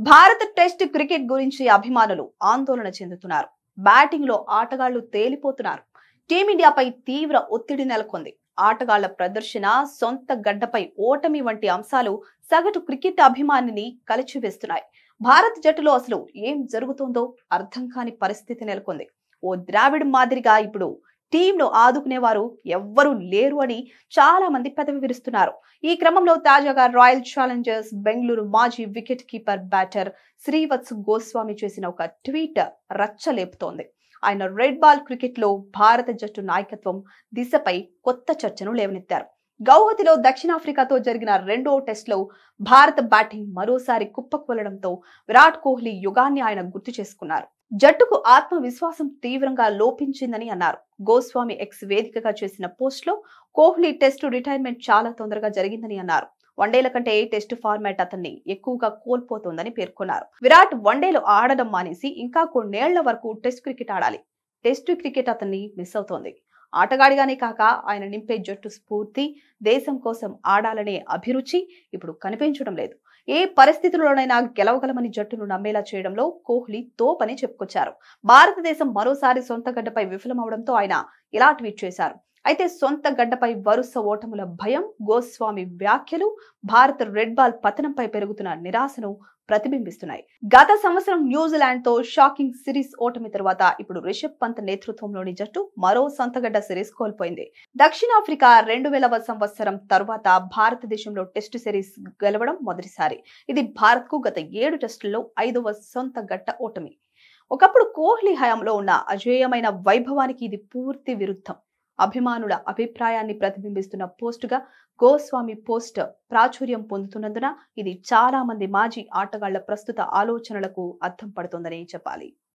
భారత test cricket గురించి అభిమానులు ఆందోళన చెందుతున్నారు. బ్యాటింగ్ లో ఆటగాళ్లు తేలిపోతున్నారు. టీమిండియాపై తీవ్ర ఒత్తిడి నెలకొంది. ఆటగాళ్ల ప్రదర్శన, సొంత గడ్డపై ఓటమి వంటి అంశాలు సగటు క్రికెట్ అభిమానిని కలిచివేస్తున్నాయి. భారత జట్టులో అసలు ఏం జరుగుతుందో అర్థం కాని పరిస్థితి నెలకొంది. ఓ ద్రావిడ్ మాదిరిగా ఇప్పుడు టీంను ఆదుకునేవారు ఎవ్వరూ లేరు అని చాలా మంది పెదవి విరుస్తున్నారు. ఈ క్రమంలో తాజాగా రాయల్ ఛాలెంజర్స్ బెంగళూరు మాజీ wicket keeper batter Srivats Goswami చేసిన ఒక ట్వీట్ రచ్చలేపుతోంది. ఆయన రెడ్ బాల్ క్రికెట్ లో భారత జట్టు నాయకత్వం దిశపై కొత్త చర్చను లేవనెత్తారు. గౌహతిలో దక్షిణాఫ్రికాతో జరిగిన రెండో టెస్ట్లో భారత బ్యాటింగ్ మరోసారి కుప్పకూలడంతో విరాట్ కోహ్లీ యుగాన్ని ఆయన గుర్తు చేసుకున్నారు. జట్టుకు ఆత్మవిశ్వాసం తీవ్రంగా లోపించిందని అన్నారు. గోస్వామి ఎక్స్ వేదికగా చేసిన పోస్ట్ లో కోహ్లీ టెస్టు రిటైర్మెంట్ చాలా తొందరగా జరిగిందని అన్నారు. వన్డేల కంటే టెస్టు ఫార్మాట్ అతన్ని ఎక్కువగా కోల్పోతోందని పేర్కొన్నారు. విరాట్ వన్డేలు ఆడడం మానేసి ఇంకా కొన్నేళ్ల వరకు టెస్ట్ క్రికెట్ ఆడాలి. టెస్టు క్రికెట్ అతన్ని మిస్ అవుతోంది. ఆటగాడిగానే కాక ఆయన నింపే జట్టు స్ఫూర్తి, దేశం కోసం ఆడాలనే అభిరుచి ఇప్పుడు కనిపించడం లేదు. ఏ పరిస్థితుల్లోనైనా గెలవగలమని జట్టును నమ్మేలా చేయడంలో కోహ్లీ తోపని చెప్పుకొచ్చారు. భారతదేశం మరోసారి సొంత గడ్డపై విఫలమవడంతో ఆయన ఇలా ట్వీట్ చేశారు. అయితే సొంత గడ్డపై వరుస ఓటముల భయం, గోస్వామి వ్యాఖ్యలు భారత రెడ్ బాల్ పతనంపై పెరుగుతున్న నిరాశను ప్రతిబింబిస్తున్నాయి. గత సంవత్సరం న్యూజిలాండ్ తో షాకింగ్ సిరీస్ ఓటమి తర్వాత ఇప్పుడు రిషబ్ పంత్ నేతృత్వంలోని జట్టు మరో సొంతగడ్డ సిరీస్ కోల్పోయింది. దక్షిణాఫ్రికా 2000వ సంవత్సరం తరువాత భారతదేశంలో టెస్టు సిరీస్ గెలవడం మొదటిసారి. ఇది భారత్ కు గత 7 టెస్టుల్లో 5వ సొంత గడ్డ ఓటమి. ఒకప్పుడు కోహ్లీ హయాంలో ఉన్న అజేయమైన వైభవానికి ఇది పూర్తి విరుద్ధం. అభిమానుల అభిప్రాయాన్ని ప్రతిబింబిస్తున్న పోస్టుగా గోస్వామి పోస్ట్ ప్రాచుర్యం పొందుతున్నందున ఇది చాలా మంది మాజీ ఆటగాళ్ల ప్రస్తుత ఆలోచనలకు అద్దం పడుతోందని చెప్పాలి.